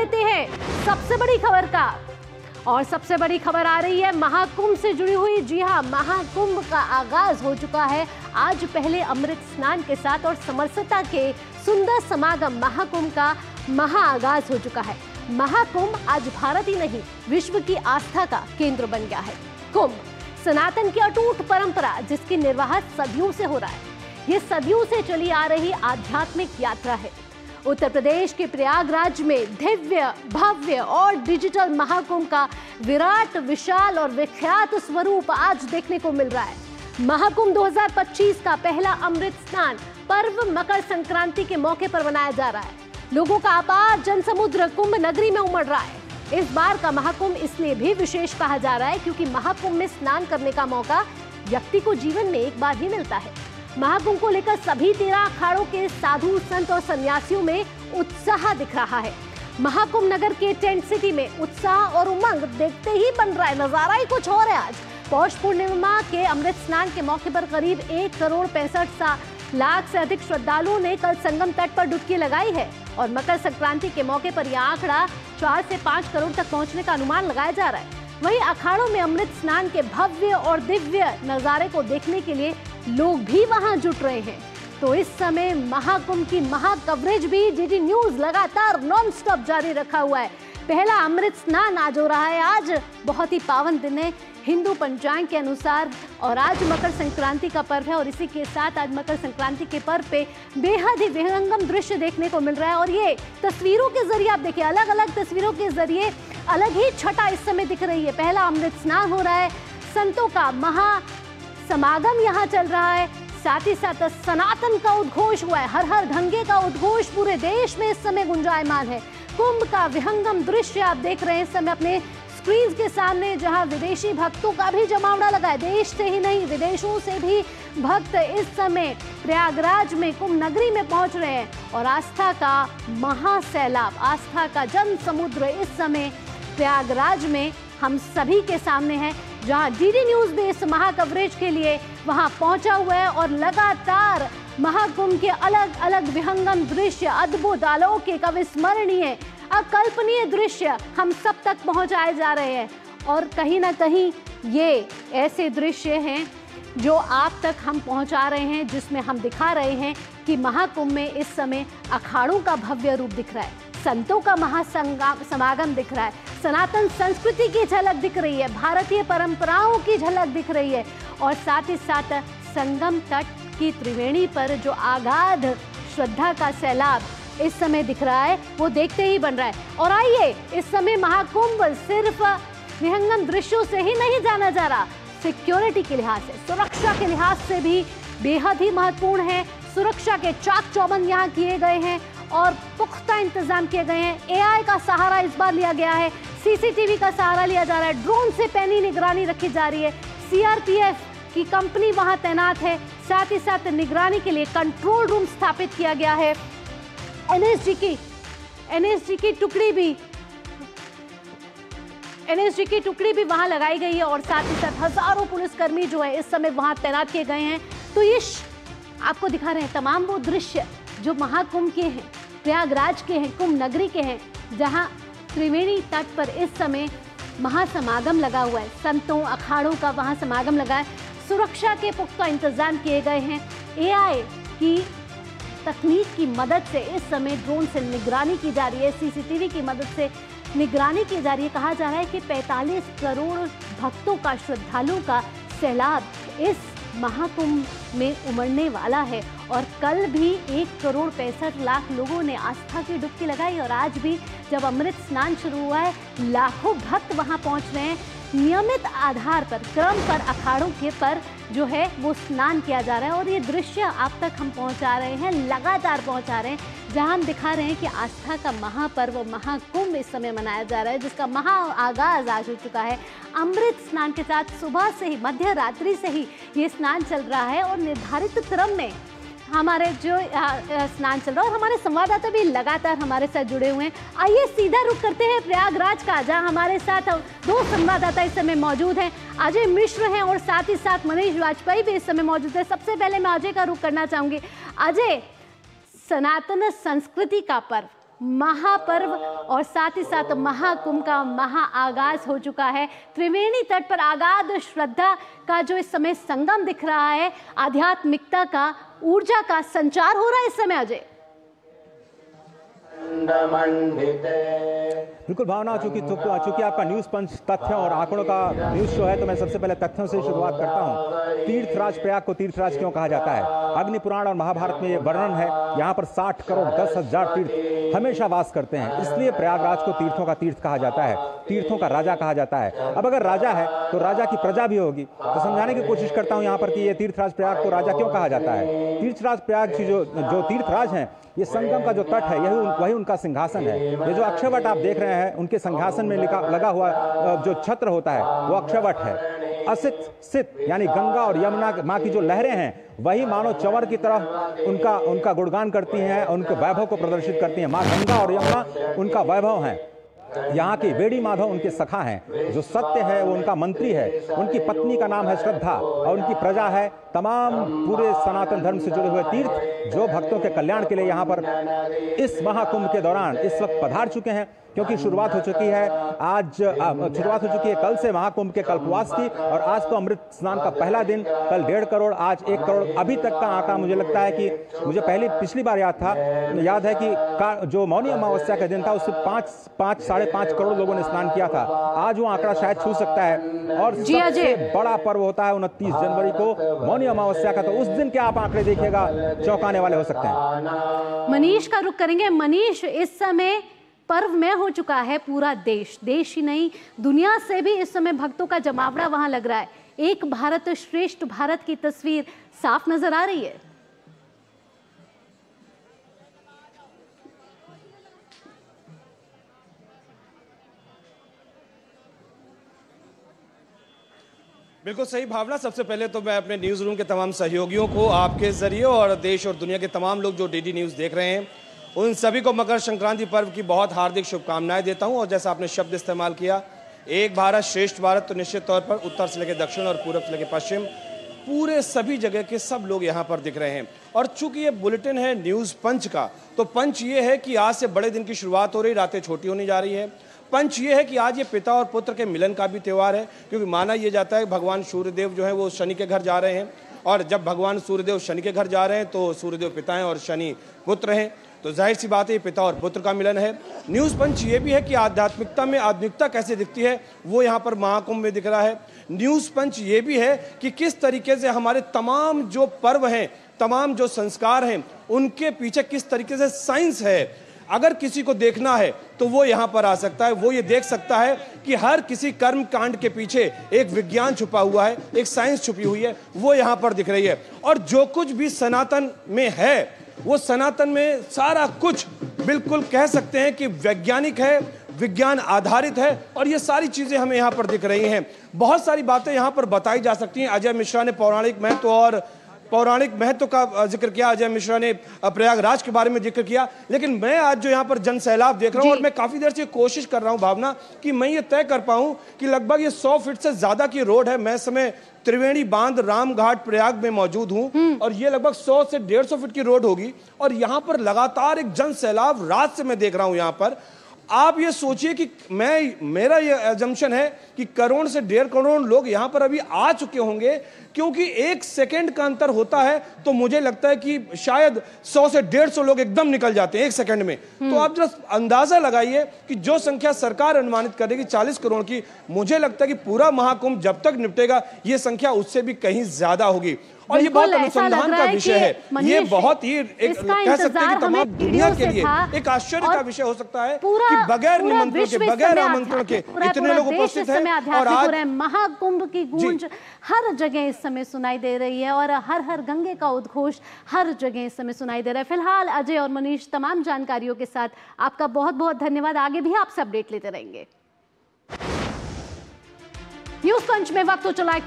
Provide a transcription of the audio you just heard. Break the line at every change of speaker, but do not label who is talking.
लेते हैं सबसे बड़ी खबर का। और सबसे बड़ी खबर आ रही है महाकुंभ से जुड़ी हुई। जी हां, महाकुंभ का आगाज हो चुका है आज पहले अमृत स्नान के साथ और समरसता के सुंदर समागम महाकुंभ का महाआगाज हो चुका है। महाकुंभ आज भारत ही नहीं विश्व की आस्था का केंद्र बन गया है। कुंभ सनातन की अटूट परंपरा जिसकी निर्वाह सदियों से हो रहा है। ये सदियों से चली आ रही आध्यात्मिक यात्रा है। उत्तर प्रदेश के प्रयागराज में दिव्य, भव्य और डिजिटल महाकुंभ का विराट, विशाल और विख्यात स्वरूप आज देखने को मिल रहा है। महाकुंभ 2025 का पहला अमृत स्नान पर्व मकर संक्रांति के मौके पर मनाया जा रहा है। लोगों का अपार जनसमुद्र कुंभ नगरी में उमड़ रहा है। इस बार का महाकुंभ इसलिए भी विशेष कहा जा रहा है क्योंकि महाकुंभ में स्नान करने का मौका व्यक्ति को जीवन में एक बार ही मिलता है। महाकुंभ को लेकर सभी 13 अखाड़ों के साधु, संत और सन्यासियों में उत्साह दिख रहा है। महाकुंभ नगर के टेंट सिटी में उत्साह और उमंग देखते ही बन रहा है, नजारा ही कुछ और है। आज पौष पूर्णिमा के अमृत स्नान के मौके पर करीब 1,65 लाख से अधिक श्रद्धालुओं ने कल संगम तट पर डुबकी लगाई है और मकर संक्रांति के मौके पर यह आंकड़ा 4 से 5 करोड़ तक पहुंचने का अनुमान लगाया जा रहा है। वहीं अखाड़ों में अमृत स्नान के भव्य और दिव्य नजारे को देखने के लिए लोग भी वहां जुट रहे हैं। तो इस समय महाकुंभ की महा कवरेज भी डीडी न्यूज लगातार नॉन स्टॉप जारी रखा हुआ है। पहला अमृत स्नान आज हो रहा है। आज बहुत ही पावन दिन है हिंदू पंचांग के अनुसार और आज मकर संक्रांति का पर्व है और इसी के साथ आज मकर संक्रांति के पर्व पे बेहद ही विहंगम दृश्य देखने को मिल रहा है। और ये तस्वीरों के जरिए आप देखिए, अलग अलग तस्वीरों के जरिए अलग ही छटा इस समय दिख रही है। पहला अमृत स्नान हो रहा है, संतों का महा समागम यहाँ चल रहा है, साथ ही साथ सनातन का उद्घोष हुआ है। हर हर गंगे का उद्घोष पूरे देश में इस समय गुंजायमान है। कुंभ का विहंगम दृश्य आप देख रहे हैं इस समय अपने स्क्रीन के सामने, जहां विदेशी भक्तों का भी जमावड़ा लगा है। देश से ही नहीं, विदेशों से भी भक्त इस समय प्रयागराज में कुंभ नगरी में पहुंच रहे हैं और आस्था का महासैलाब, आस्था का जन समुद्र इस समय प्रयागराज में हम सभी के सामने है। जहां डीडी न्यूज भी इस महा कवरेज के लिए वहां पहुंचा हुआ है और लगातार महाकुंभ के अलग अलग विहंगम दृश्य, अद्भुत, अलौकिक, अविस्मरणीय, अकल्पनीय दृश्य हम सब तक पहुंचाए जा रहे हैं। और कहीं ना कहीं ये ऐसे दृश्य हैं जो आप तक हम पहुंचा रहे हैं, जिसमें हम दिखा रहे हैं कि महाकुंभ में इस समय अखाड़ों का भव्य रूप दिख रहा है, संतों का महासमागम दिख रहा है, सनातन संस्कृति की झलक दिख रही है, भारतीय परंपराओं की झलक दिख रही है और साथ ही साथ संगम तट की त्रिवेणी पर जो आगाध श्रद्धा का सैलाब इस समय दिख रहा है वो देखते ही बन रहा है। और आइए, इस समय महाकुंभ सिर्फ विहंगम दृश्यों से ही नहीं जाना जा रहा, सिक्योरिटी के लिहाज से, सुरक्षा के लिहाज से भी बेहद ही महत्वपूर्ण है। सुरक्षा के चाक चौबंद यहाँ किए गए हैं और पुख्ता इंतजाम किए गए हैं। एआई का सहारा इस बार लिया गया है, सीसीटीवी का सहारा लिया जा रहा है, ड्रोन से पैनी निगरानी रखी जा रही है, सीआरपीएफ की कंपनी वहां तैनात है, साथ ही साथ निगरानी के लिए कंट्रोल रूम स्थापित किया गया है। एनएसजी की टुकड़ी भी वहां लगाई गई है और साथ ही साथ हजारों पुलिसकर्मी जो है इस समय वहां तैनात किए गए हैं। तो ये आपको दिखा रहे हैं तमाम वो दृश्य जो महाकुंभ के हैं, प्रयागराज के हैं, कुंभ नगरी के हैं, जहां त्रिवेणी तट पर इस समय महासमागम लगा हुआ है, संतों अखाड़ों का वहां समागम लगा है। सुरक्षा के पुख्ता इंतजाम किए गए हैं। एआई की तकनीक की मदद से इस समय ड्रोन से निगरानी की जा रही है, सीसीटीवी की मदद से निगरानी की जा रही है। कहा जा रहा है कि 45 करोड़ भक्तों का, श्रद्धालुओं का सैलाब इस महाकुंभ में उमड़ने वाला है और कल भी 1,65 करोड़ लोगों ने आस्था की डुबकी लगाई और आज भी जब अमृत स्नान शुरू हुआ है लाखों भक्त वहां पहुंच रहे हैं। नियमित आधार पर, क्रम पर अखाड़ों के पर जो है वो स्नान किया जा रहा है और ये दृश्य आप तक हम पहुंचा रहे हैं, लगातार पहुंचा रहे हैं, जहां हम दिखा रहे हैं कि आस्था का महापर्व महाकुंभ इस समय मनाया जा रहा है, जिसका महा आगाज आज हो चुका है। अमृत स्नान के साथ सुबह से ही, मध्य रात्रि से ही ये स्नान चल रहा है और निर्धारित क्रम में हमारे जो स्नान चल रहा है और हमारे संवाददाता भी लगातार हमारे साथ जुड़े हुए हैं। आइए सीधा रुख करते हैं प्रयागराज का, जहां हमारे साथ 2 संवाददाता इस समय मौजूद हैं। अजय मिश्र हैं और साथ ही साथ मनीष वाजपेयी भी इस समय मौजूद है। सबसे पहले मैं अजय का रुख करना चाहूंगी। अजय, सनातन संस्कृति का पर्व महापर्व और साथ ही साथ महाकुंभ का आगाज हो चुका है। त्रिवेणी तट पर आगाध श्रद्धा का जो इस समय संगम दिख रहा है, आध्यात्मिकता का, ऊर्जा का संचार हो रहा है इस समय। अजय,
बिल्कुल भावना, चूंकि आपका न्यूज पंच तथ्यों और आंकड़ों का न्यूज शो है, तो मैं सबसे पहले तथ्यों से शुरुआत करता हूं। तीर्थराज प्रयाग को तीर्थराज क्यों कहा जाता है? अग्नि पुराण और महाभारत में यह वर्णन है। यहाँ पर 60 करोड़ 10,000 तीर्थ हमेशा वास करते हैं, इसलिए प्रयागराज को तीर्थों का तीर्थ कहा जाता है, तीर्थों का राजा कहा जाता है। अब अगर राजा है तो राजा की प्रजा भी होगी, तो समझाने की कोशिश करता हूं यहाँ पर कि ये तीर्थराज प्रयाग को राजा क्यों कहा जाता है। तीर्थराज प्रयाग की जो तीर्थराज हैं, ये संगम का जो तट है, वही उनका सिंहासन है। ये जो अक्षयवट आप देख रहे हैं, उनके सिंहासन में लगा हुआ जो छत्र होता है, वो अक्षयवट है। असित सित यानी गंगा और यमुना माँ की जो लहरें हैं, वही मानो चंवर की तरह उनका गुणगान करती हैं, उनके वैभव को प्रदर्शित करती हैं। माँ गंगा और यमुना उनका वैभव है। यहाँ की वेड़ी माधव उनके सखा हैं, जो सत्य है वो उनका मंत्री है, उनकी पत्नी का नाम है श्रद्धा और उनकी प्रजा है तमाम पूरे सनातन धर्म से जुड़े हुए तीर्थ, जो भक्तों के कल्याण के लिए यहाँ पर इस महाकुंभ के दौरान इस वक्त पधार चुके हैं। क्योंकि शुरुआत हो चुकी है कल से महाकुंभ के कल्पवास की, और आज तो अमृत स्नान का पहला दिन। कल 1.5 करोड़, आज 1 करोड़। अभी तक का आंकड़ा मुझे लगता है कि मुझे पिछली बार याद है कि जो मौनी अमावस्या का दिन था, उससे 5.5 करोड़ लोगों ने स्नान किया था। आज वो आंकड़ा शायद छू सकता है। और सबसे बड़ा पर्व होता है 29 जनवरी को मौनी अमावस्या का, तो उस दिन के आप आंकड़े देखिएगा, चौंकाने वाले हो सकते हैं।
मनीष का रुख करेंगे। मनीष, इस समय पर्व में हो चुका है पूरा देश ही नहीं, दुनिया से भी इस समय भक्तों का जमावड़ा वहां लग रहा है। एक भारत श्रेष्ठ भारत की तस्वीर साफ नजर आ रही है।
बिल्कुल सही भावना। सबसे पहले तो मैं अपने न्यूज़ रूम के तमाम सहयोगियों को, आपके जरिए और देश और दुनिया के तमाम लोग जो डीडी न्यूज़ देख रहे हैं, उन सभी को मकर संक्रांति पर्व की बहुत हार्दिक शुभकामनाएं देता हूं। और जैसा आपने शब्द इस्तेमाल किया, एक भारत श्रेष्ठ भारत, तो निश्चित तौर पर उत्तर से लेकर दक्षिण और पूर्व से लेकर पश्चिम, पूरे सभी जगह के सब लोग यहाँ पर दिख रहे हैं। और चूंकि ये बुलेटिन है न्यूज़ पंच का, तो पंच ये है कि आज से बड़े दिन की शुरुआत हो रही, रातें छोटी होने जा रही है। पंच ये है कि आज ये पिता और पुत्र के मिलन का भी त्यौहार है, क्योंकि माना यह जाता है भगवान सूर्यदेव जो है वो शनि के घर जा रहे हैं, और जब भगवान सूर्यदेव शनि के घर जा रहे हैं तो सूर्यदेव पिता हैं और शनि पुत्र हैं, तो जाहिर सी बात है पिता और पुत्र का मिलन है। न्यूज़ पंच ये भी है कि आध्यात्मिकता में आधुनिकता कैसे दिखती है, वो यहाँ पर महाकुंभ में दिख रहा है। न्यूज़ पंच ये भी है कि किस तरीके से हमारे तमाम जो पर्व हैं, तमाम जो संस्कार हैं, उनके पीछे किस तरीके से साइंस है। अगर किसी को देखना है तो वो यहाँ पर आ सकता है, वो ये देख सकता है कि हर किसी कर्म कांड के पीछे एक विज्ञान छुपा हुआ है, एक साइंस छुपी हुई है, वो यहाँ पर दिख रही है। और जो कुछ भी सनातन में है, वो सनातन में सारा कुछ बिल्कुल कह सकते हैं कि वैज्ञानिक है, विज्ञान आधारित है, और ये सारी चीजें हमें यहाँ पर दिख रही हैं। बहुत सारी बातें यहाँ पर बताई जा सकती हैं। अजय मिश्रा ने पौराणिक महत्व का जिक्र किया, अजय मिश्रा ने प्रयागराज के बारे में जिक्र किया, लेकिन मैं आज जो यहाँ पर जन सैलाब देख रहा हूँ, और मैं काफी देर से कोशिश कर रहा हूँ भावना कि मैं ये तय कर पाऊं कि लगभग ये 100 फीट से ज्यादा की रोड है। मैं समय त्रिवेणी बांध रामघाट प्रयाग में मौजूद हूं, और ये लगभग 100 से 150 फीट की रोड होगी, और यहाँ पर लगातार एक जन सैलाब रात से मैं देख रहा हूं। यहाँ पर आप ये सोचिए कि मेरा ये अजम्पशन है कि करोड़ से 1.5 करोड़ लोग यहाँ पर अभी आ चुके होंगे, क्योंकि 1 सेकंड का अंतर होता है, तो मुझे लगता है कि शायद 100 से 150 लोग एकदम निकल जाते हैं 1 सेकंड में। तो आप जरा अंदाजा लगाइए कि जो संख्या सरकार अनुमानित करेगी 40 करोड़ की, मुझे लगता है कि पूरा महाकुंभ जब तक निपटेगा ये संख्या उससे भी कहीं ज्यादा होगी। और ये बहुत अनुसंधान का विषय है, ये बहुत ही कह सकते हैं कि तमाम दुनिया के लिए एक आश्चर्य का विषय हो सकता है कि बगैर निमंत्रण के, बगैर आमंत्रण के इतने लोग उपस्थित हैं। और आज
महाकुंभ की गूंज हर जगह इस समय सुनाई दे रही है, और हर हर गंगे का उद्घोष हर जगह इस समय सुनाई दे रहा है। फिलहाल अजय और मनीष, तमाम जानकारियों के साथ आपका बहुत बहुत धन्यवाद। आगे भी आपसे अपडेट लेते रहेंगे। न्यूज़ पंच में वक्त हो चला एक